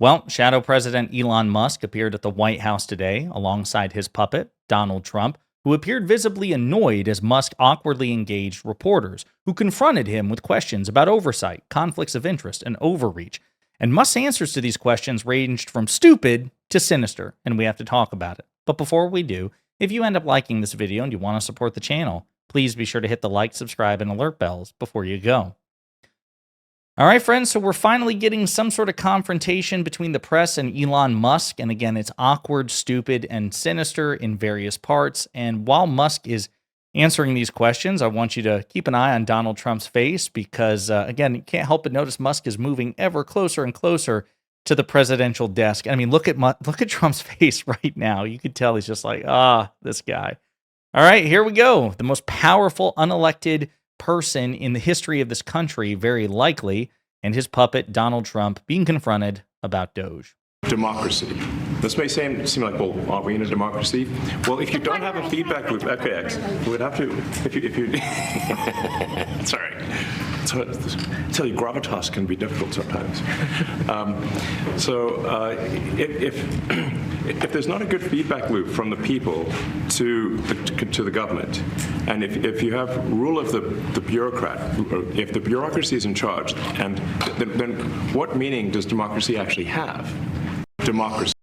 Well, Shadow President Elon Musk appeared at the White House today alongside his puppet, Donald Trump, who appeared visibly annoyed as Musk awkwardly engaged reporters who confronted him with questions about oversight, conflicts of interest, and overreach. And Musk's answers to these questions ranged from stupid to sinister, and we have to talk about it. But before we do, if you end up liking this video and you want to support the channel, please be sure to hit the like, subscribe, and alert bells before you go. All right, friends, so we're finally getting some sort of confrontation between the press and Elon Musk. And again, it's awkward, stupid, and sinister in various parts. And while Musk is answering these questions, I want you to keep an eye on Donald Trump's face because, again, you can't help but notice Musk is moving ever closer and closer to the presidential desk. I mean, look at Trump's face right now. You could tell he's just like, this guy. All right, here we go. The most powerful, unelected person in the history of this country, very likely, and his puppet, Donald Trump, being confronted about Doge. Democracy. This may seem like, well, aren't we in a democracy? Well, if you don't have a feedback loop, okay, we would have to, if you sorry. So, I tell you, gravitas can be difficult sometimes. If there's not a good feedback loop from the people to the government, and if you have rule of the bureaucrat, if the bureaucracy is in charge, and then what meaning does democracy actually have? Democracy.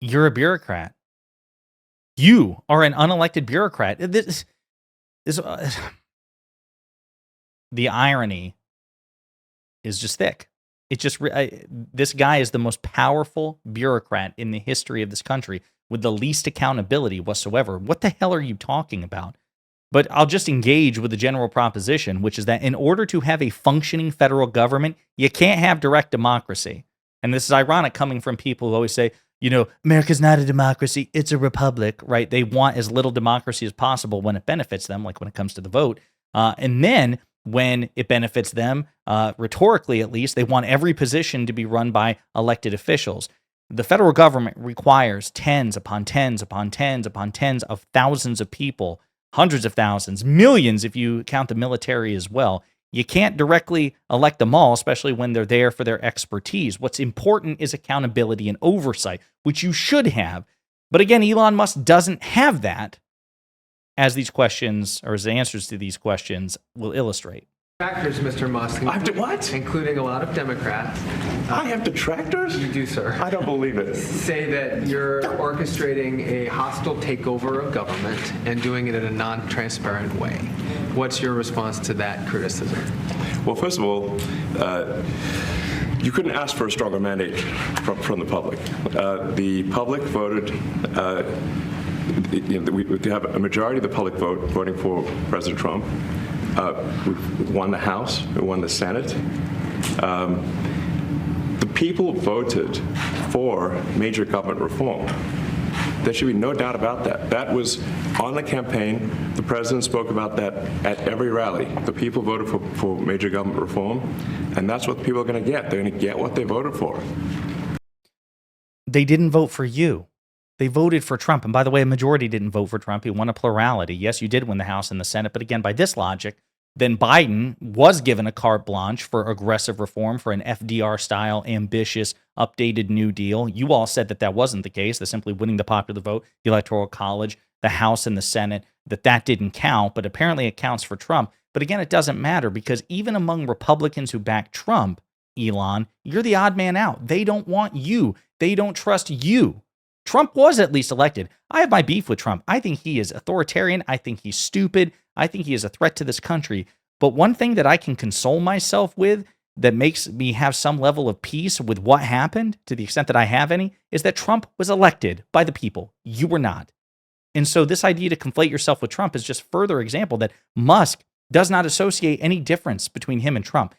You're a bureaucrat. You are an unelected bureaucrat. The irony is just thick. It just this guy is the most powerful bureaucrat in the history of this country with the least accountability whatsoever. What the hell are you talking about? But I'll just engage with the general proposition, which is that in order to have a functioning federal government, you can't have direct democracy. And this is ironic coming from people who always say, you know, America's not a democracy, it's a republic, right? They want as little democracy as possible when it benefits them, like when it comes to the vote. And then when it benefits them, rhetorically at least, they want every position to be run by elected officials. The federal government requires tens upon tens upon tens upon tens of thousands of people, hundreds of thousands, millions if you count the military as well. You can't directly elect them all, especially when they're there for their expertise. What's important is accountability and oversight, which you should have. But again, Elon Musk doesn't have that, as these questions, or as the answers to these questions will illustrate. Detractors, Mr. Musk. What? Including a lot of Democrats. I have detractors? You do, sir. I don't believe it. Say that you're orchestrating a hostile takeover of government and doing it in a non-transparent way. What's your response to that criticism? Well, first of all, you couldn't ask for a stronger mandate from the public. The public voted. We have a majority of the public voting for President Trump. We won the House, we won the Senate. The people voted for major government reform. There should be no doubt about that. That was on the campaign. The president spoke about that at every rally. The people voted for major government reform, and that's what the people are going to get. They're going to get what they voted for. They didn't vote for you. They voted for Trump. And by the way, a majority didn't vote for Trump. He won a plurality. Yes, you did win the House and the Senate. But again, by this logic, then Biden was given a carte blanche for aggressive reform, for an FDR-style, ambitious, updated New Deal. You all said that that wasn't the case, that simply winning the popular vote, the Electoral College, the House and the Senate, that didn't count. But apparently it counts for Trump. But again, it doesn't matter because even among Republicans who back Trump, Elon, you're the odd man out. They don't want you. They don't trust you. Trump was at least elected. I have my beef with Trump. I think he is authoritarian. I think he's stupid. I think he is a threat to this country. But one thing that I can console myself with that makes me have some level of peace with what happened, to the extent that I have any, is that Trump was elected by the people. You were not. And so this idea to conflate yourself with Trump is just further example that Musk does not associate any difference between him and Trump.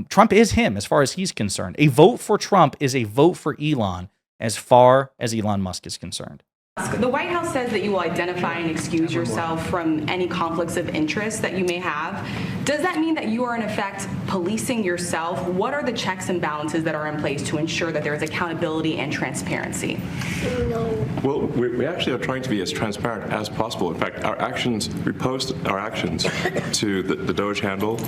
Trump is him as far as he's concerned. A vote for Trump is a vote for Elon as far as Elon Musk is concerned. The White House says that you will identify and excuse yourself from any conflicts of interest that you may have. Does that mean that you are in effect policing yourself? What are the checks and balances that are in place to ensure that there is accountability and transparency? Well, we actually are trying to be as transparent as possible. In fact, our actions, we post our actions to the Doge handle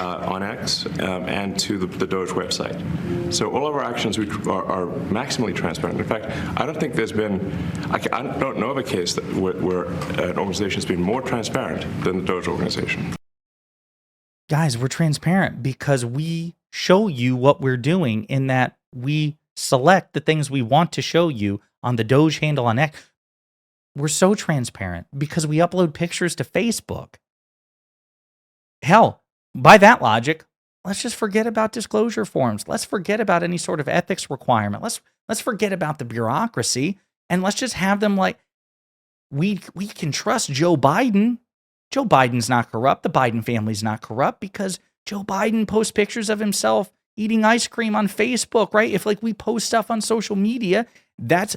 on X and to the Doge website. So all of our actions are maximally transparent. In fact, I don't think there's been, I don't know of a case where an organization has been more transparent than the Doge organization. Guys, we're transparent because we show you what we're doing in that we select the things we want to show you on the Doge handle on X. We're so transparent because we upload pictures to Facebook. Hell, by that logic, let's just forget about disclosure forms. Let's forget about any sort of ethics requirement. Let's forget about the bureaucracy, and let's just have them like, we can trust Joe Biden. Joe Biden's not corrupt. The Biden family's not corrupt because Joe Biden posts pictures of himself eating ice cream on Facebook, right? If like we post stuff on social media, that's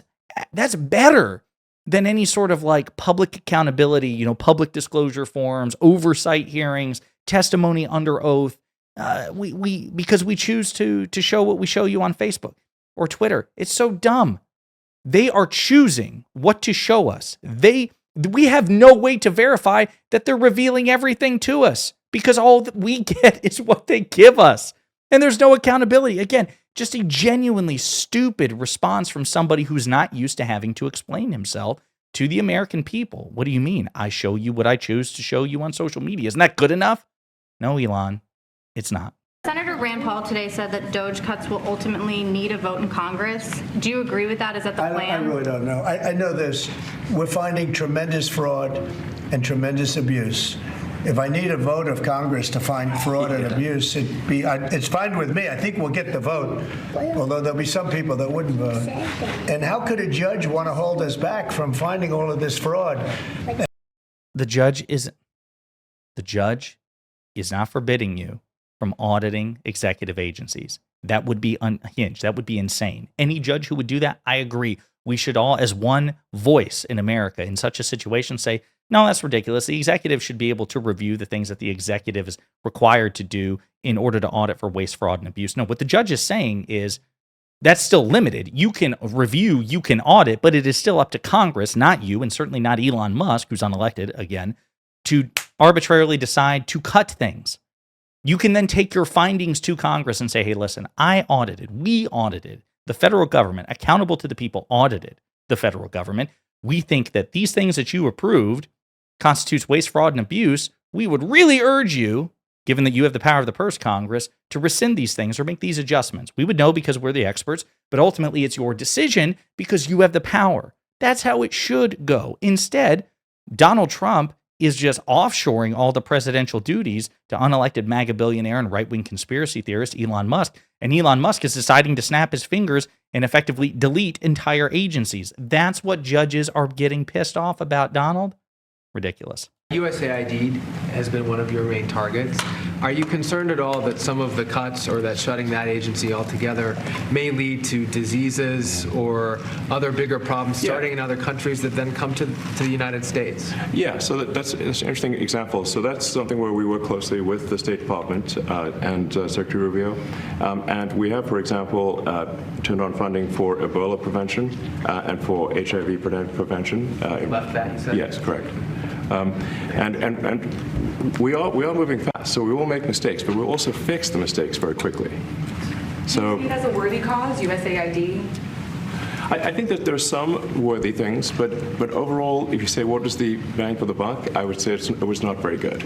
better than any sort of like public accountability, you know, public disclosure forms, oversight hearings, testimony under oath. Because we choose to show what we show you on Facebook or Twitter. It's so dumb. They are choosing what to show us. We have no way to verify that they're revealing everything to us because all that we get is what they give us. And there's no accountability. Again, just a genuinely stupid response from somebody who's not used to having to explain himself to the American people. What do you mean? I show you what I choose to show you on social media. Isn't that good enough? No, Elon, it's not. Senator Rand Paul today said that Doge cuts will ultimately need a vote in Congress. Do you agree with that? Is that the plan? I really don't know. I know this. We're finding tremendous fraud and tremendous abuse. If I need a vote of Congress to find fraud and abuse, it's fine with me. I think we'll get the vote, although there'll be some people that wouldn't vote. And how could a judge want to hold us back from finding all of this fraud? The judge is not forbidding you from auditing executive agencies. That would be unhinged. That would be insane. Any judge who would do that, I agree. We should all, as one voice in America in such a situation, say, no, that's ridiculous. The executive should be able to review the things that the executive is required to do in order to audit for waste, fraud, and abuse. No, what the judge is saying is that's still limited. You can review, you can audit, but it is still up to Congress, not you, and certainly not Elon Musk, who's unelected again, to arbitrarily decide to cut things. You can then take your findings to Congress and say, hey, listen, we audited the federal government, accountable to the people, audited the federal government. We think that these things that you approved constitutes waste, fraud, and abuse. We would really urge you, given that you have the power of the purse, Congress, to rescind these things or make these adjustments. We would know because we're the experts, but ultimately it's your decision because you have the power. That's how it should go. Instead, Donald Trump is just offshoring all the presidential duties to unelected MAGA billionaire and right-wing conspiracy theorist Elon Musk. And Elon Musk is deciding to snap his fingers and effectively delete entire agencies. That's what judges are getting pissed off about, Donald. Ridiculous. USAID has been one of your main targets. Are you concerned at all that some of the cuts or that shutting that agency altogether may lead to diseases or other bigger problems starting in other countries that then come to the United States? Yeah, so that's an interesting example. So that's something where we work closely with the State Department and Secretary Rubio. And we have, for example, turned on funding for Ebola prevention and for HIV prevention. Left that, you said? Yes, correct. And we are moving fast, so we will make mistakes, but we'll also fix the mistakes very quickly. So, Do you see it as a worthy cause, USAID? I think that there are some worthy things, but overall, if you say what is the bang for the buck, I would say it was not very good.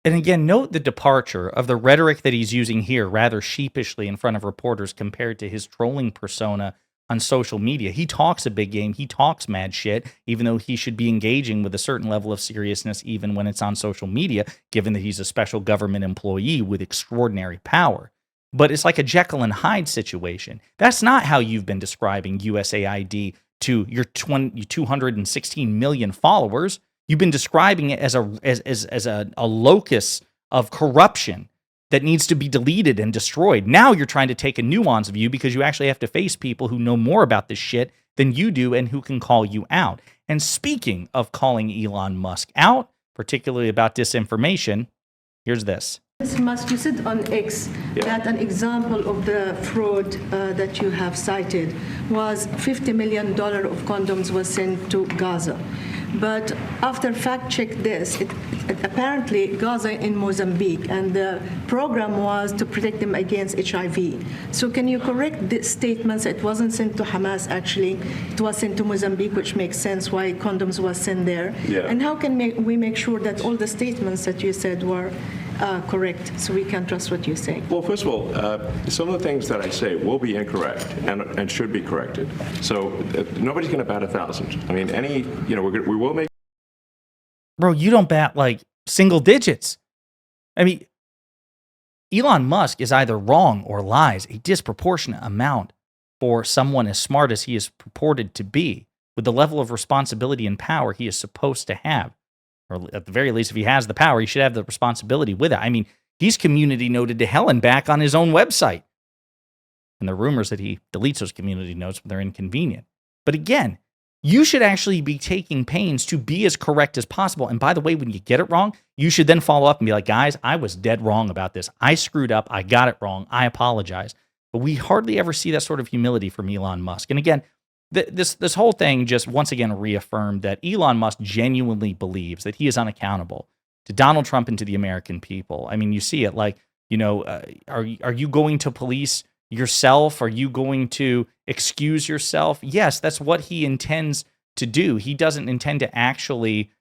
And again, note the departure of the rhetoric that he's using here rather sheepishly in front of reporters compared to his trolling persona on social media. He talks a big game. He talks mad shit, even though he should be engaging with a certain level of seriousness even when it's on social media, given that he's a special government employee with extraordinary power. But it's like a Jekyll and Hyde situation. That's not how you've been describing USAID to your 216 million followers. You've been describing it as a locus of corruption that needs to be deleted and destroyed. Now you're trying to take a nuanced view because you actually have to face people who know more about this shit than you do and who can call you out. And speaking of calling Elon Musk out, particularly about disinformation. Here's this. Mr. Musk, you said on X that an example of the fraud that you have cited was $50 million of condoms was sent to Gaza. But after fact-check this, it apparently Gaza in Mozambique, and the program was to protect them against HIV. So can you correct the statements? It wasn't sent to Hamas, actually. It was sent to Mozambique, which makes sense why condoms was sent there. Yeah. And how can we make sure that all the statements that you said were correct, so we can trust what you say? Well, first of all, some of the things that I say will be incorrect and should be corrected. So nobody's going to bat 1,000. I mean, we will make. Bro, you don't bat like single digits. I mean, Elon Musk is either wrong or lies a disproportionate amount for someone as smart as he is purported to be, with the level of responsibility and power he is supposed to have. Or at the very least, if he has the power, he should have the responsibility with it. I mean, he's community noted to hell and back on his own website. And the rumors that he deletes those community notes when they're inconvenient. But again, you should actually be taking pains to be as correct as possible. And by the way, when you get it wrong, you should then follow up and be like, guys, I was dead wrong about this. I screwed up. I got it wrong. I apologize. But we hardly ever see that sort of humility from Elon Musk. And again, this whole thing just once again reaffirmed that Elon Musk genuinely believes that he is unaccountable to Donald Trump and to the American people. I mean, you see it like, are you going to police yourself? Are you going to excuse yourself? Yes, that's what he intends to do. He doesn't intend to actually,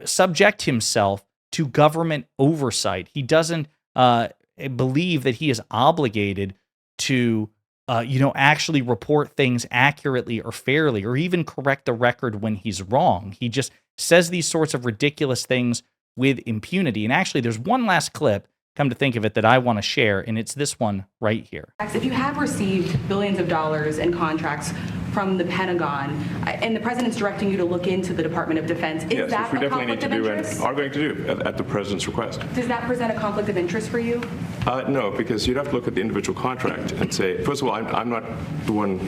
subject himself to government oversight. He doesn't believe that he is obligated to actually report things accurately or fairly, or even correct the record when he's wrong. He just says these sorts of ridiculous things with impunity. And actually, there's one last clip, come to think of it, that I want to share, and it's this one right here. If you have received billions of dollars in contracts from the Pentagon, and the president's directing you to look into the Department of Defense, is that a conflict of interest? Are going to do at the president's request. Does that present a conflict of interest for you? No, because you'd have to look at the individual contract and say, first of all, I'm not the one,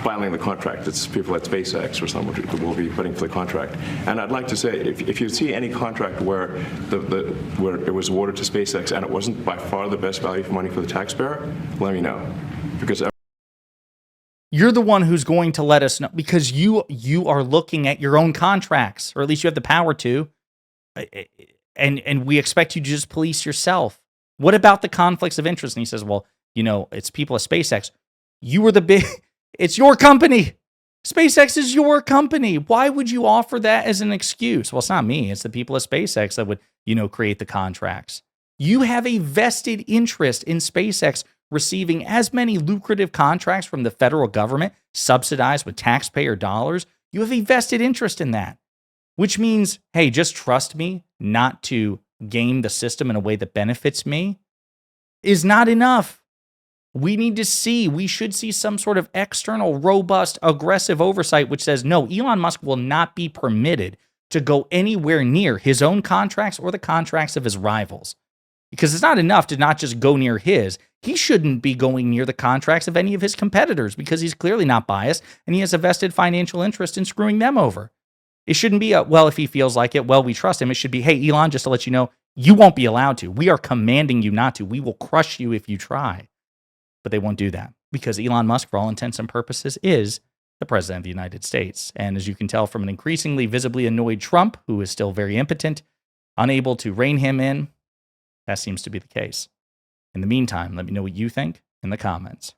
filing the contract. It's people at SpaceX or someone who will be putting for the contract. And I'd like to say, if you see any contract where where it was awarded to SpaceX and it wasn't by far the best value for money for the taxpayer, let me know, because you're the one who's going to let us know, because you are looking at your own contracts, or at least you have the power to, and we expect you to just police yourself. What about the conflicts of interest? And he says, well, it's people at SpaceX. You were the big, it's your company. SpaceX is your company. Why would you offer that as an excuse? Well, it's not me. It's the people at SpaceX that would, create the contracts. You have a vested interest in SpaceX receiving as many lucrative contracts from the federal government, subsidized with taxpayer dollars. You have a vested interest in that, which means, hey, just trust me not to game the system in a way that benefits me is not enough. We should see some sort of external, robust, aggressive oversight which says, no, Elon Musk will not be permitted to go anywhere near his own contracts or the contracts of his rivals. Because it's not enough to not just go near his. He shouldn't be going near the contracts of any of his competitors, because he's clearly not biased and he has a vested financial interest in screwing them over. It shouldn't be if he feels like it, we trust him. It should be, hey, Elon, just to let you know, you won't be allowed to. We are commanding you not to. We will crush you if you try. But they won't do that, because Elon Musk, for all intents and purposes, is the president of the United States. And as you can tell from an increasingly visibly annoyed Trump, who is still very impotent, unable to rein him in, that seems to be the case. In the meantime, let me know what you think in the comments.